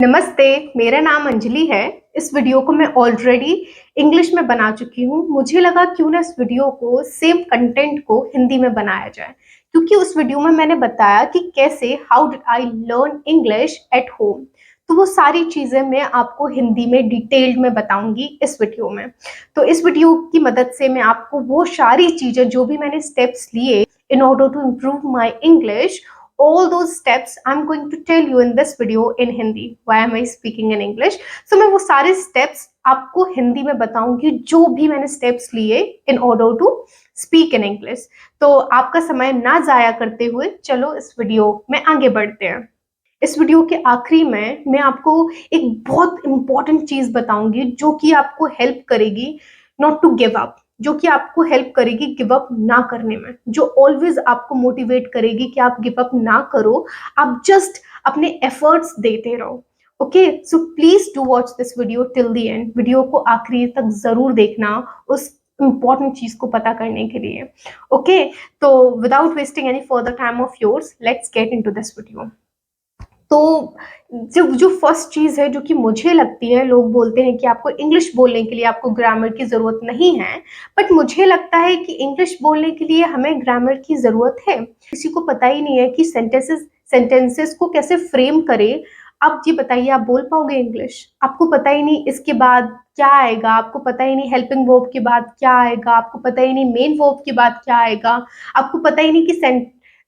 नमस्ते, मेरा नाम अंजलि है। इस वीडियो को मैं ऑलरेडी इंग्लिश में बना चुकी हूँ। मुझे लगा क्यों ना इस वीडियो को सेम कंटेंट को हिंदी में बनाया जाए, क्योंकि उस वीडियो में मैंने बताया कि कैसे how did I learn English at home. तो वो सारी चीज़ें मैं आपको हिंदी में डिटेल्ड में बताऊंगी इस वीडियो में। तो इस वीडियो की मदद से मैं आपको वो सारी चीज़ें जो भी मैंने स्टेप्स लिए in order to improve my English, all those steps I'm going to tell you in this video in Hindi. Why am I speaking in English? So मैं वो सारे steps आपको हिंदी में बताऊंगी जो भी मैंने steps लिए in order to speak in English. तो आपका समय ना जाया करते हुए चलो इस वीडियो में आगे बढ़ते हैं। इस वीडियो के आखिरी में मैं आपको एक बहुत इंपॉर्टेंट चीज बताऊंगी जो कि आपको हेल्प करेगी नॉट टू गिव अप, जो कि आपको हेल्प करेगी गिव अप ना करने में, जो ऑलवेज आपको मोटिवेट करेगी कि आप गिव अप ना करो, आप जस्ट अपने एफर्ट्स देते रहो। Okay, so please do watch this video till the end. Video को आखिरी तक जरूर देखना उस इंपॉर्टेंट चीज को पता करने के लिए। ओके, तो without wasting any further time of yours, let's get into this video. तो जो जो फर्स्ट चीज़ है जो कि मुझे लगती है, लोग बोलते हैं कि आपको इंग्लिश बोलने के लिए आपको ग्रामर की ज़रूरत नहीं है, बट मुझे लगता है कि इंग्लिश बोलने के लिए हमें ग्रामर की ज़रूरत है। किसी को पता ही नहीं है कि सेंटेंसेस को कैसे फ्रेम करें। आप जी बताइए, आप बोल पाओगे इंग्लिश? आपको पता ही नहीं इसके बाद क्या आएगा, आपको पता ही नहीं हेल्पिंग वर्ब के बाद क्या आएगा, आपको पता ही नहीं मेन वर्ब के बाद क्या आएगा, आपको पता ही नहीं कि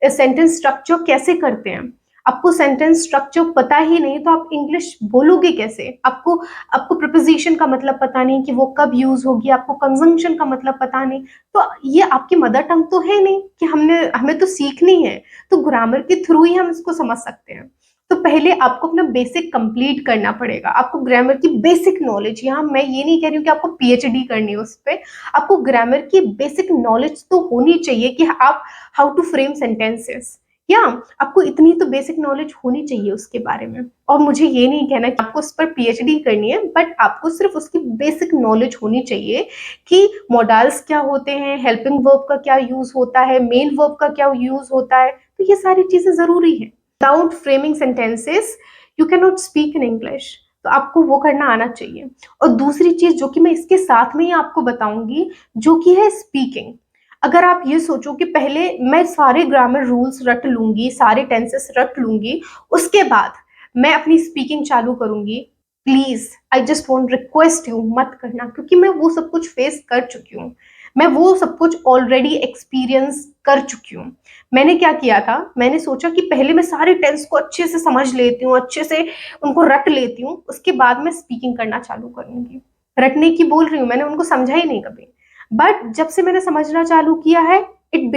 सेंटेंस स्ट्रक्चर कैसे करते हैं। आपको सेंटेंस स्ट्रक्चर पता ही नहीं तो आप इंग्लिश बोलोगे कैसे? आपको आपको प्रिपोजिशन का मतलब पता नहीं कि वो कब यूज होगी, आपको कंजंक्शन का मतलब पता नहीं, तो ये आपकी मदर टंग तो है नहीं कि हमें तो सीखनी है। तो ग्रामर के थ्रू ही हम इसको समझ सकते हैं। तो पहले आपको अपना बेसिक कंप्लीट करना पड़ेगा। आपको ग्रामर की बेसिक नॉलेज, यहाँ मैं ये नहीं कह रही हूँ कि आपको पीएचडी करनी है उस पर, आपको ग्रामर की बेसिक नॉलेज तो होनी चाहिए कि आप हाउ टू फ्रेम सेंटेंसेस, या आपको इतनी तो बेसिक नॉलेज होनी चाहिए उसके बारे में। और मुझे ये नहीं कहना कि आपको उस पर पीएचडी करनी है, बट आपको सिर्फ उसकी बेसिक नॉलेज होनी चाहिए कि मॉडल्स क्या होते हैं, हेल्पिंग वर्ब का क्या यूज होता है, मेन वर्ब का क्या यूज होता है। तो ये सारी चीजें जरूरी है। Without framing sentences you can not speak in English. तो आपको वो करना आना चाहिए। और दूसरी चीज जो कि मैं इसके साथ में ही आपको बताऊंगी, जो कि है स्पीकिंग। अगर आप ये सोचो कि पहले मैं सारे ग्रामर रूल्स रट लूंगी, सारे टेंसेस रट लूंगी, उसके बाद मैं अपनी स्पीकिंग चालू करूंगी, please I just want request you, मत करना, क्योंकि मैं वो सब कुछ फेस कर चुकी हूँ। मैं वो सब कुछ ऑलरेडी एक्सपीरियंस कर चुकी हूँ। मैंने क्या किया था, मैंने सोचा कि पहले मैं सारे टेंस को अच्छे से समझ लेती हूँ, अच्छे से उनको रट लेती हूँ, उसके बाद मैं स्पीकिंग करना चालू करूंगी। रटने की बोल रही हूँ, मैंने उनको समझा ही नहीं कभी। बट जब से मैंने समझना चालू किया है, it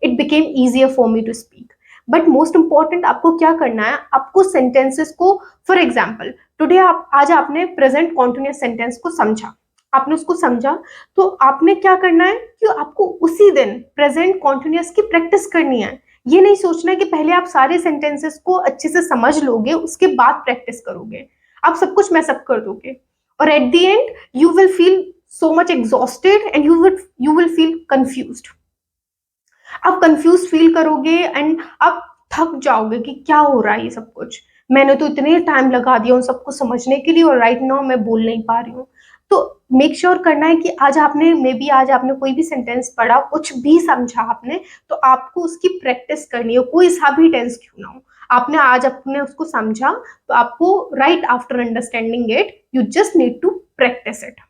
became easier for me to speak. But most important आपको क्या करना है, आपको सेंटेंसेस को, फॉर एग्जाम्पल टुडे आज आपने प्रेजेंट कॉन्टिन्यूअस सेंटेंस को समझा, आपने उसको समझा, तो आपने क्या करना है कि आपको उसी दिन प्रेजेंट कॉन्टिन्यूअस की प्रैक्टिस करनी है। ये नहीं सोचना है कि पहले आप सारे सेंटेंसेस को अच्छे से समझ लोगे उसके बाद प्रैक्टिस करोगे, आप सब कुछ मैसअप कर दोगे, और at the end you will feel so much exhausted and you will feel confused। आप कंफ्यूज फील करोगे एंड आप थक जाओगे कि क्या हो रहा है ये सब कुछ, मैंने तो इतने टाइम लगा दिया उन सबको समझने के लिए और राइट नाउ मैं बोल नहीं पा रही हूँ। तो मेक श्योर करना है कि आज आपने मे बी आज आपने कोई भी सेंटेंस पढ़ा, कुछ भी समझा आपने, तो आपको उसकी प्रैक्टिस करनी है, कोई सा भी टेंस क्यों ना हो। आपने आज अपने उसको समझा, तो आपको right after understanding it you just need to practise it.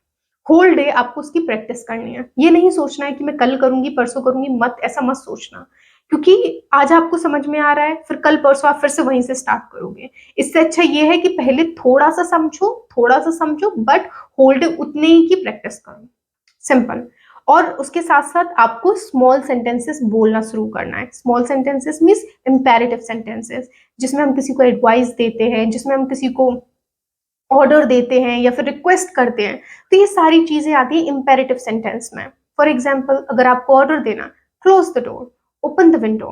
Whole day आपको उसकी प्रैक्टिस करनी है। ये नहीं सोचना है कि मैं कल करूंगी परसों करूंगी, मत ऐसा मत सोचना, क्योंकि आज आपको समझ में आ रहा है, फिर कल परसों आप फिर से वहीं से स्टार्ट करोगे। इससे अच्छा ये है कि पहले थोड़ा सा समझो बट होल डे उतने ही की प्रैक्टिस करो, सिंपल। और उसके साथ साथ आपको स्मॉल सेंटेंसेस बोलना शुरू करना है। Small sentences means imperative sentences, जिसमें हम किसी को एडवाइस देते हैं, जिसमें हम किसी को ऑर्डर देते हैं या फिर रिक्वेस्ट करते हैं, तो ये सारी चीजें आती है इंपेरेटिव सेंटेंस में। फॉर एग्जाम्पल, अगर आपको ऑर्डर देना, close the door, open the window,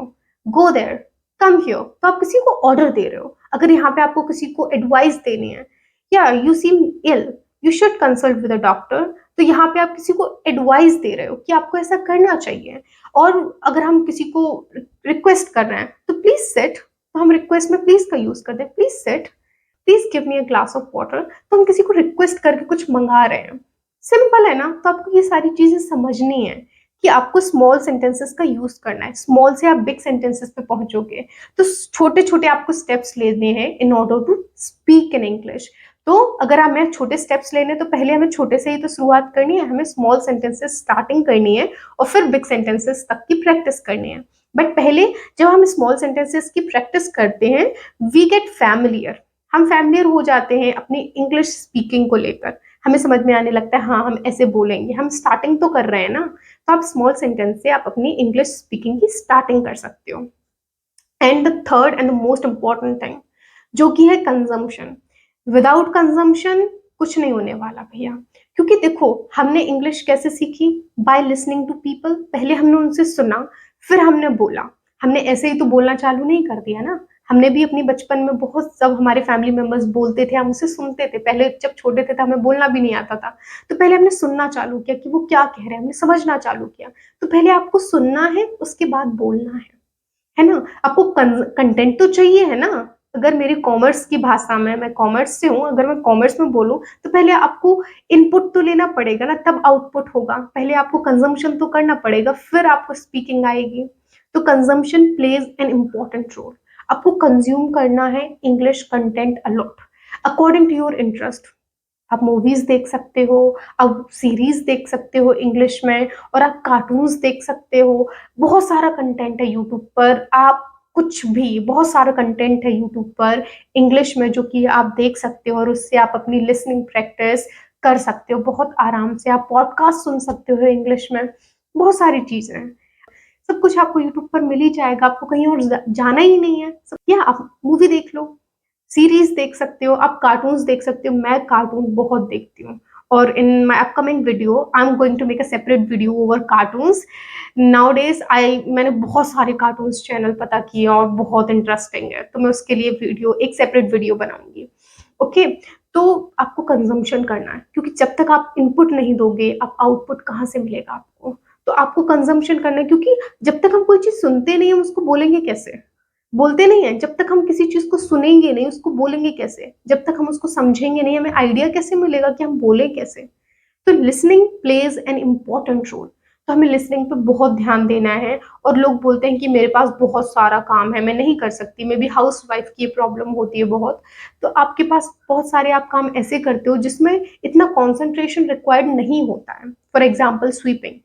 go there, come here, तो आप किसी को ऑर्डर दे रहे हो। अगर यहाँ पे आपको किसी को एडवाइस देनी है, या you seem ill, you should consult with a doctor, तो यहाँ पे आप किसी को एडवाइस दे रहे हो कि आपको ऐसा करना चाहिए। और अगर हम किसी को रिक्वेस्ट कर रहे हैं तो प्लीज सिट, तो हम रिक्वेस्ट में प्लीज का यूज करते हैं, please sit. Please give me a glass of water, तो हम किसी को रिक्वेस्ट करके कुछ मंगा रहे हैं। सिंपल है ना। तो आपको ये सारी चीजें समझनी है कि आपको स्मॉल सेंटेंसेस का यूज करना है। स्मॉल से आप बिग सेंटेंसेस पे पहुंचोगे, तो छोटे छोटे आपको स्टेप्स लेने हैं in order to speak in English. तो अगर हमें छोटे स्टेप्स लेने, तो पहले हमें छोटे से ही तो शुरुआत करनी है, हमें स्मॉल सेंटेंसेस स्टार्टिंग करनी है और फिर बिग सेंटेंसेस तक की प्रैक्टिस करनी है। बट पहले जब हम स्मॉल सेंटेंसेस की प्रैक्टिस करते हैं, वी गेट फैमिलियर, हम फैमिलियर हो जाते हैं अपनी इंग्लिश स्पीकिंग को लेकर। हमें समझ में आने लगता है, हाँ हम ऐसे बोलेंगे, हम स्टार्टिंग तो कर रहे हैं ना। तो आप स्मॉल सेंटेंस से आप अपनी इंग्लिश स्पीकिंग की स्टार्टिंग कर सकते हो। And the third and the most important thing जो कि है कंजम्पशन। विदाउट कंजम्पशन कुछ नहीं होने वाला भैया। क्योंकि देखो, हमने इंग्लिश कैसे सीखी? By listening to people. पहले हमने उनसे सुना, फिर हमने बोला। हमने ऐसे ही तो बोलना चालू नहीं कर दिया ना। हमने भी अपनी बचपन में बहुत, सब हमारे फैमिली मेंबर्स बोलते थे, हम उसे सुनते थे। पहले जब छोटे थे तो हमें बोलना भी नहीं आता था, तो पहले हमने सुनना चालू किया कि वो क्या कह रहे हैं, हमने समझना चालू किया। तो पहले आपको सुनना है, उसके बाद बोलना है ना। आपको कंटेंट तो चाहिए है ना। अगर मेरी कॉमर्स की भाषा में, मैं कॉमर्स से हूँ, अगर मैं कॉमर्स में बोलूँ, तो पहले आपको इनपुट तो लेना पड़ेगा ना, तब आउटपुट होगा। पहले आपको कंजम्पशन तो करना पड़ेगा, फिर आपको स्पीकिंग आएगी। तो consumption plays an important role. आपको कंज्यूम करना है English content a lot according to your interest. आप मूवीज देख सकते हो, आप सीरीज देख सकते हो इंग्लिश में, और आप कार्टून्स देख सकते हो। बहुत सारा कंटेंट है यूट्यूब पर। आप कुछ भी, बहुत सारा कंटेंट है यूट्यूब पर इंग्लिश में, जो कि आप देख सकते हो, और उससे आप अपनी लिसनिंग प्रैक्टिस कर सकते हो बहुत आराम से। आप पॉडकास्ट सुन सकते हो इंग्लिश में। बहुत सारी चीजें हैं, सब कुछ आपको यूट्यूब पर मिल ही जाएगा। आपको कहीं और जाना ही नहीं है। या आप मूवी देख लो, सीरीज देख सकते हो, आप कार्टून्स देख सकते हो। मैं कार्टून बहुत देखती हूँ, और in my upcoming video I am going to make a separate video over cartoons. Nowadays मैंने बहुत सारे कार्टून्स चैनल पता किए और बहुत इंटरेस्टिंग है, तो मैं उसके लिए वीडियो, एक सेपरेट वीडियो बनाऊंगी। ओके। तो आपको कंजम्पशन करना है, क्योंकि जब तक आप इनपुट नहीं दोगे, आप आउटपुट कहाँ से मिलेगा आपको? तो आपको कंजम्पशन करना है, क्योंकि जब तक हम कोई चीज सुनते नहीं, हम उसको बोलेंगे कैसे? बोलते नहीं है, जब तक हम किसी चीज को सुनेंगे नहीं, उसको बोलेंगे कैसे? जब तक हम उसको समझेंगे नहीं, हमें आइडिया कैसे मिलेगा कि हम बोले कैसे? तो listening plays an important role. तो हमें लिसनिंग पे बहुत ध्यान देना है। और लोग बोलते हैं कि मेरे पास बहुत सारा काम है, मैं नहीं कर सकती, मे बी हाउस वाइफ की प्रॉब्लम होती है बहुत। तो आपके पास बहुत सारे आप काम ऐसे करते हो जिसमें इतना कॉन्सेंट्रेशन रिक्वायर्ड नहीं होता है। फॉर एग्जाम्पल स्वीपिंग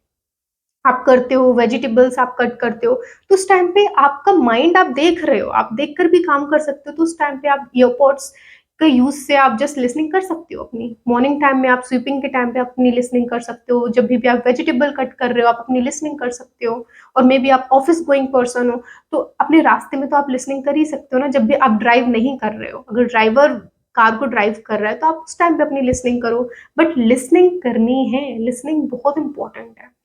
आप करते हो, वेजिटेबल्स आप कट करते हो, तो उस टाइम पे आपका माइंड, आप देख रहे हो, आप देखकर भी काम कर सकते हो। तो उस टाइम पे आप ईयरपॉड्स का यूज से आप जस्ट लिसनिंग कर सकते हो अपनी। मॉर्निंग टाइम में आप स्वीपिंग के टाइम पे अपनी लिसनिंग कर सकते हो। जब भी आप वेजिटेबल कट कर रहे हो, आप अपनी लिसनिंग कर सकते हो। और मे बी आप ऑफिस गोइंग पर्सन हो, तो अपने रास्ते में तो आप लिसनिंग कर ही सकते हो ना। जब भी आप ड्राइव नहीं कर रहे हो, अगर ड्राइवर कार को ड्राइव कर रहा है, तो आप उस टाइम पे अपनी लिसनिंग करो। बट लिसनिंग करनी है, लिसनिंग बहुत इंपॉर्टेंट है।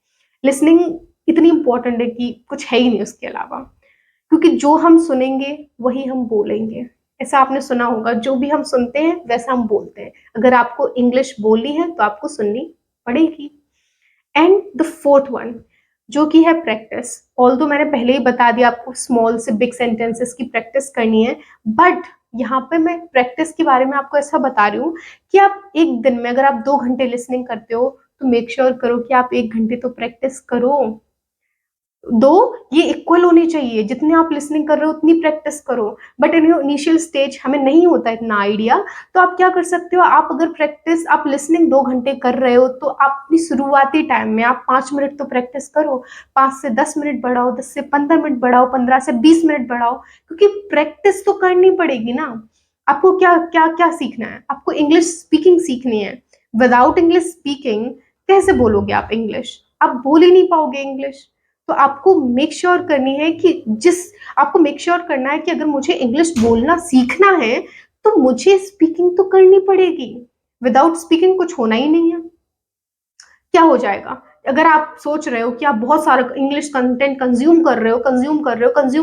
लिसनिंग इतनी इंपॉर्टेंट है कि कुछ है ही नहीं उसके अलावा। क्योंकि जो हम सुनेंगे वही हम बोलेंगे। ऐसा आपने सुना होगा, जो भी हम सुनते हैं वैसा हम बोलते हैं। अगर आपको इंग्लिश बोलनी है तो आपको सुननी पड़ेगी। एंड द फोर्थ वन जो कि है प्रैक्टिस। ऑल्दो मैंने पहले ही बता दिया आपको स्मॉल से बिग सेंटेंसेस की प्रैक्टिस करनी है, बट यहाँ पे मैं प्रैक्टिस के बारे में आपको ऐसा बता रही हूँ कि आप एक दिन में, अगर आप 2 घंटे लिसनिंग करते हो, तो मेक श्योर करो कि आप 1 घंटे तो प्रैक्टिस करो। दो, ये इक्वल होनी चाहिए। जितने आप लिसनिंग कर रहे हो उतनी प्रैक्टिस करो। बट इन इनिशियल स्टेज हमें नहीं होता इतना आइडिया, तो आप क्या कर सकते हो, आप अगर प्रैक्टिस, आप लिसनिंग 2 घंटे कर रहे हो, तो आप अपनी शुरुआती टाइम में आप 5 मिनट तो प्रैक्टिस करो। 5 से 10 मिनट बढ़ाओ, 10 से 15 मिनट बढ़ाओ, 15 से 20 मिनट बढ़ाओ। क्योंकि प्रैक्टिस तो करनी पड़ेगी ना। आपको क्या क्या क्या सीखना है? आपको इंग्लिश स्पीकिंग सीखनी है। विदाउट इंग्लिश स्पीकिंग कैसे बोलोगे आप इंग्लिश? आप बोल ही नहीं पाओगे इंग्लिश। तो आपको मेक श्योर करनी है कि आपको मेक श्योर करना है कि अगर मुझे इंग्लिश बोलना सीखना है, तो मुझे स्पीकिंग तो करनी पड़ेगी। विदाउट स्पीकिंग कुछ होना ही नहीं है। क्या हो जाएगा? अगर आप सोच रहे हो कि आप बहुत सारा इंग्लिश कंटेंट कंज्यूम कर रहे हो, कंज्यूम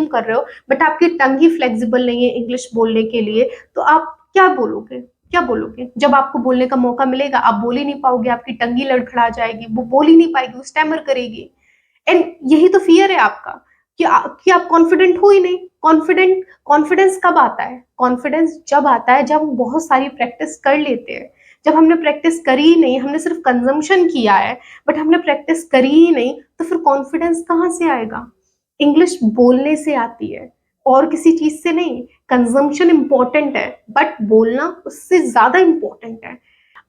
कर रहे हो, बट आपकी टंग ही फ्लेक्सिबल नहीं है इंग्लिश बोलने के लिए, तो आप क्या बोलोगे? क्या बोलोगे? जब आपको बोलने का मौका मिलेगा, आप बोल ही नहीं पाओगे, आपकी टंग ही लड़खड़ा जाएगी, वो बोल ही नहीं पाएगी, वो स्टैमर करेगी। एंड यही तो फियर है आपका, कि आप कॉन्फिडेंट हो ही नहीं। कॉन्फिडेंस कब आता है? कॉन्फिडेंस जब आता है जब हम बहुत सारी प्रैक्टिस कर लेते हैं। जब हमने प्रैक्टिस करी ही नहीं, हमने सिर्फ कंजम्पशन किया है बट हमने प्रैक्टिस करी ही नहीं, तो फिर कॉन्फिडेंस कहाँ से आएगा? इंग्लिश बोलने से आती है और किसी चीज से नहीं। कंजम्पशन इंपॉर्टेंट है बट बोलना उससे ज्यादा इंपॉर्टेंट है।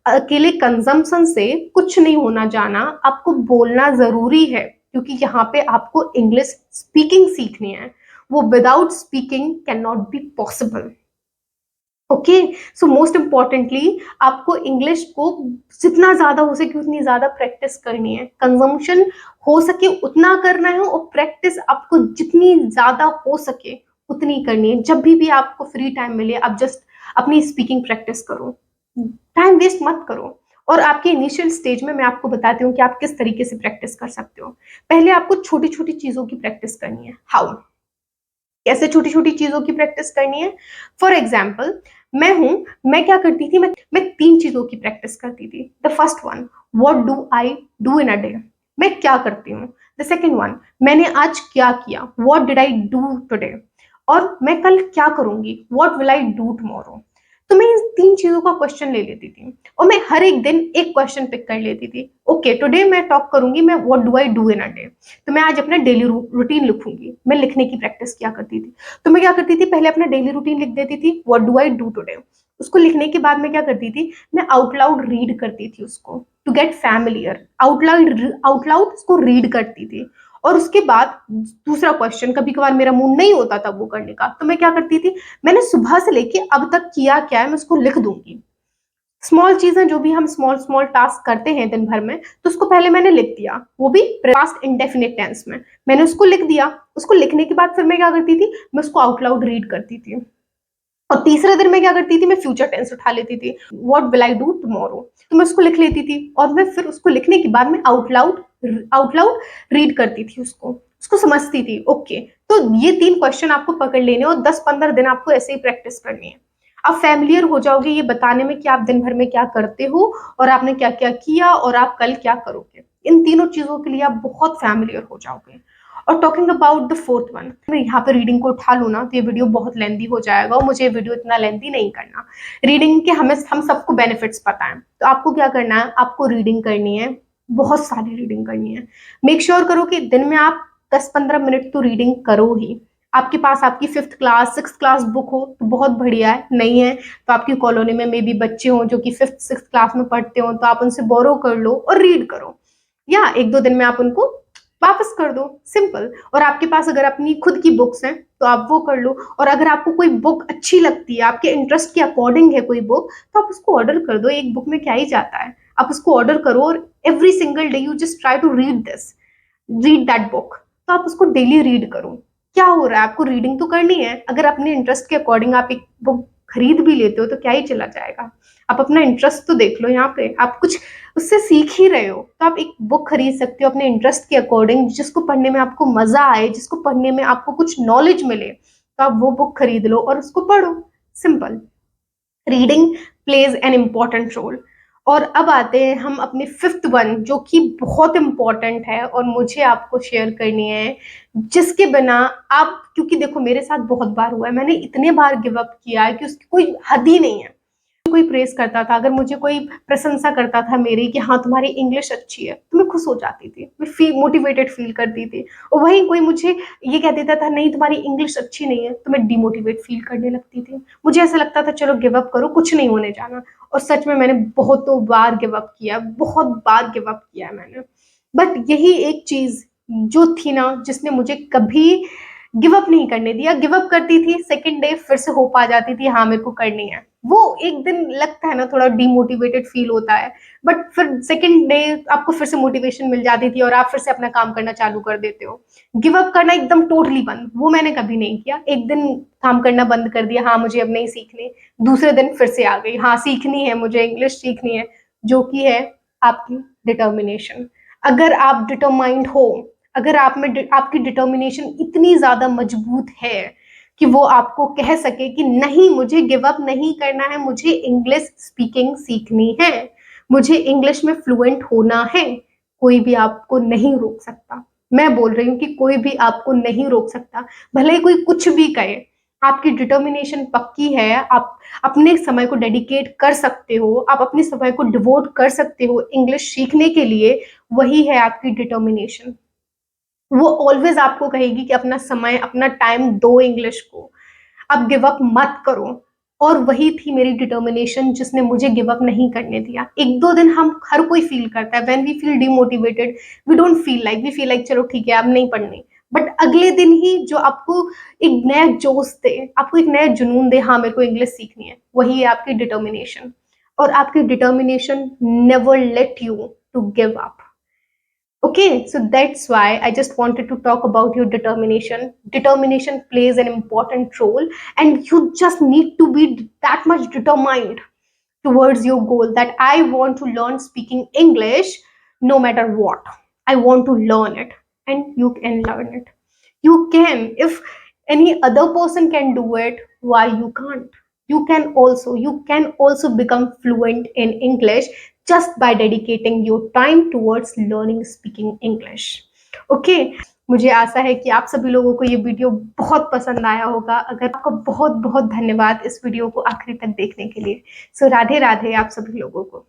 अकेले कंजम्पशन से कुछ नहीं होना जाना, आपको बोलना जरूरी है क्योंकि यहाँ पे आपको इंग्लिश स्पीकिंग सीखनी है। वो without speaking can not be possible. Okay, so most importantly आपको इंग्लिश को जितना ज्यादा हो सके उतनी ज्यादा प्रैक्टिस करनी है। कंजम्पशन हो सके उतना करना है और प्रैक्टिस आपको जितनी ज्यादा हो सके उतनी करनी है। जब भी आपको फ्री टाइम मिले आप जस्ट अपनी स्पीकिंग प्रैक्टिस करो, टाइम वेस्ट मत करो। और आपके इनिशियल स्टेज में मैं आपको बताती हूँ कि आप किस तरीके से प्रैक्टिस कर सकते हो। पहले आपको छोटी छोटी चीजों की प्रैक्टिस करनी है। हाउ? कैसे छोटी छोटी चीजों की प्रैक्टिस करनी है? फॉर एग्जाम्पल, मैं क्या करती थी, मैं तीन चीजों की प्रैक्टिस करती थी। The first one, what do I do in a day? मैं क्या करती हूँ। द सेकेंड वन, मैंने आज क्या किया, what did I do today? और मैं कल क्या करूंगी, what will I do tomorrow? तो मैं इन तीन चीजों का क्वेश्चन ले लेती थी और मैं हर एक दिन एक क्वेश्चन पिक कर लेती थी। ओके, टुडे मैं टॉक करूंगी, मैं what do I do in a day. तो मैं आज अपना डेली रूटीन लिखूंगी। मैं लिखने की प्रैक्टिस क्या करती थी, तो मैं क्या करती थी, पहले अपना डेली रूटीन लिख देती थी, what do I do today. उसको लिखने के बाद मैं क्या करती थी, मैं आउट लाउड रीड करती थी उसको, to get familiar. Out loud उसको रीड करती थी। और उसके बाद दूसरा क्वेश्चन, कभी कभार मेरा मूड नहीं होता था वो करने का, तो मैं क्या करती थी, मैंने सुबह से लेके अब तक किया क्या है मैं उसको लिख दूंगी। स्मॉल चीजें जो भी हम स्मॉल स्मॉल टास्क करते हैं दिन भर में, तो उसको पहले मैंने लिख दिया, वो भी पास्ट इंडेफिनिट टेंस में। मैंने उसको लिख दिया। उसको लिखने के बाद फिर मैं क्या करती थी, मैं उसको आउट लाउड रीड करती थी। और तीसरे दिन मैं क्या करती थी, मैं फ्यूचर टेंस उठा लेती थी, what will I do tomorrow. तो मैं उसको लिख लेती थी और मैं फिर उसको लिखने के बाद में आउट लाउड रीड करती थी उसको उसको समझती थी। ओके, तो ये तीन क्वेश्चन आपको पकड़ लेने और 10-15 दिन आपको ऐसे ही प्रैक्टिस करनी है। आप फैमिलियर हो जाओगे ये बताने में कि आप दिन भर में क्या करते हो और आपने क्या क्या किया और आप कल क्या करोगे। इन तीनों चीजों के लिए आप बहुत फैमिलियर हो जाओगे। और talking about the fourth one, मैं यहाँ पे रीडिंग को उठा लूँ ना तो ये वीडियो बहुत लेंदी हो जाएगा और मुझे ये वीडियो इतना लेंदी नहीं करना। रीडिंग के हम सबको बेनिफिट्स पता है, तो आपको क्या करना है, आपको रीडिंग करनी है, बहुत सारी रीडिंग करनी है। मेक श्योर करो कि दिन में आप 10-15 मिनट तो रीडिंग करो ही। आपके पास आपकी 5th class 6th class book हो तो बहुत बढ़िया है, नहीं है तो आपकी कॉलोनी में मे बी बच्चे हों जो कि 5th 6th क्लास में पढ़ते हो, तो आप उनसे बोरो कर लो और रीड करो, या 1-2 दिन में आप उनको वापस कर दो, सिंपल। और आपके पास अगर अपनी खुद की बुक्स हैं तो आप वो कर लो। और अगर आपको कोई बुक अच्छी लगती है, आपके इंटरेस्ट के अकॉर्डिंग है कोई बुक, तो आप उसको ऑर्डर कर दो। एक बुक में क्या ही जाता है, आप उसको ऑर्डर करो और every single day you just try to read that book. तो आप उसको डेली रीड करो। क्या हो रहा है, आपको रीडिंग तो करनी है। अगर अपने इंटरेस्ट के अकॉर्डिंग आप एक बुक खरीद भी लेते हो तो क्या ही चला जाएगा। आप अपना इंटरेस्ट तो देख लो, यहाँ पे आप कुछ उससे सीख ही रहे हो, तो आप एक बुक खरीद सकते हो अपने इंटरेस्ट के अकॉर्डिंग, जिसको पढ़ने में आपको मजा आए, जिसको पढ़ने में आपको कुछ नॉलेज मिले, तो आप वो बुक खरीद लो और उसको पढ़ो, simple. Reading plays an important role. और अब आते हैं हम अपने फिफ्थ वन, जो कि बहुत इंपॉर्टेंट है और मुझे आपको शेयर करनी है, जिसके बिना आप, क्योंकि देखो मेरे साथ बहुत बार हुआ है, मैंने इतने बार गिव अप किया है कि उसकी कोई हद ही नहीं है। कोई प्रेस करता था, अगर मुझे कोई प्रशंसा करता था मेरी कि हाँ तुम्हारी इंग्लिश अच्छी है, तो मैं खुश हो जाती थी, मैं मोटिवेटेड फील करती थी। और वहीं कोई मुझे ये कह देता था नहीं तुम्हारी इंग्लिश अच्छी नहीं है, तो मैं डिमोटिवेट फील करने लगती थी। मुझे ऐसा लगता था चलो गिव अप करो, कुछ नहीं होने जाना। और सच में मैंने बहुतों बार गिव अप किया, बहुत बार गिव अप किया है मैंने। बट यही एक चीज जो थी ना, जिसने मुझे कभी गिव अप नहीं करने दिया। गिव अप करती थी, सेकंड डे फिर से होप आ जाती थी, हाँ मेरे को करनी है। वो एक दिन लगता है ना, थोड़ा डिमोटिवेटेड फील होता है, बट फिर सेकंड डे आपको फिर से मोटिवेशन मिल जाती थी और आप फिर से अपना काम करना चालू कर देते हो। गिव अप करना एकदम टोटली बंद, वो मैंने कभी नहीं किया। एक दिन काम करना बंद कर दिया, हाँ मुझे अब नहीं सीखनी, दूसरे दिन फिर से आ गई, हाँ सीखनी है, मुझे इंग्लिश सीखनी है, जो कि है आपकी डिटर्मिनेशन। अगर आप डिटरमाइंड हो, अगर आप में आपकी डिटर्मिनेशन इतनी ज्यादा मजबूत है कि वो आपको कह सके कि नहीं मुझे गिव अप नहीं करना है, मुझे इंग्लिश स्पीकिंग सीखनी है, मुझे इंग्लिश में फ्लुएंट होना है, कोई भी आपको नहीं रोक सकता। मैं बोल रही हूँ कि कोई भी आपको नहीं रोक सकता, भले ही कोई कुछ भी कहे। आपकी डिटर्मिनेशन पक्की है, आप अपने समय को डेडिकेट कर सकते हो, आप अपने समय को डिवोट कर सकते हो इंग्लिश सीखने के लिए, वही है आपकी डिटर्मिनेशन। वो ऑलवेज आपको कहेगी कि अपना समय, अपना टाइम दो इंग्लिश को, अब गिव अप मत करो। और वही थी मेरी डिटर्मिनेशन जिसने मुझे गिव अप नहीं करने दिया। एक दो दिन हम हर कोई फील करता है, when we feel demotivated, we don't feel like, we feel like चलो ठीक है अब नहीं पढ़नी। बट अगले दिन ही जो आपको एक नया जोश दे, आपको एक नया जुनून दे, हाँ मेरे को इंग्लिश सीखनी है, वही है आपकी डिटर्मिनेशन। और आपकी determination never let you to give up. Okay, so that's why I just wanted to talk about your determination. Determination plays an important role, and you just need to be that much determined towards your goal that I want to learn speaking English no matter what. I want to learn it, and you can learn it. You can. If any other person can do it, why you can't? You can also become fluent in English just by dedicating your time towards learning speaking English. Okay, मुझे आशा है कि आप सभी लोगों को ये video बहुत पसंद आया होगा। अगर आपका बहुत बहुत धन्यवाद इस वीडियो को आखिरी तक देखने के लिए। सो राधे राधे आप सभी लोगों को।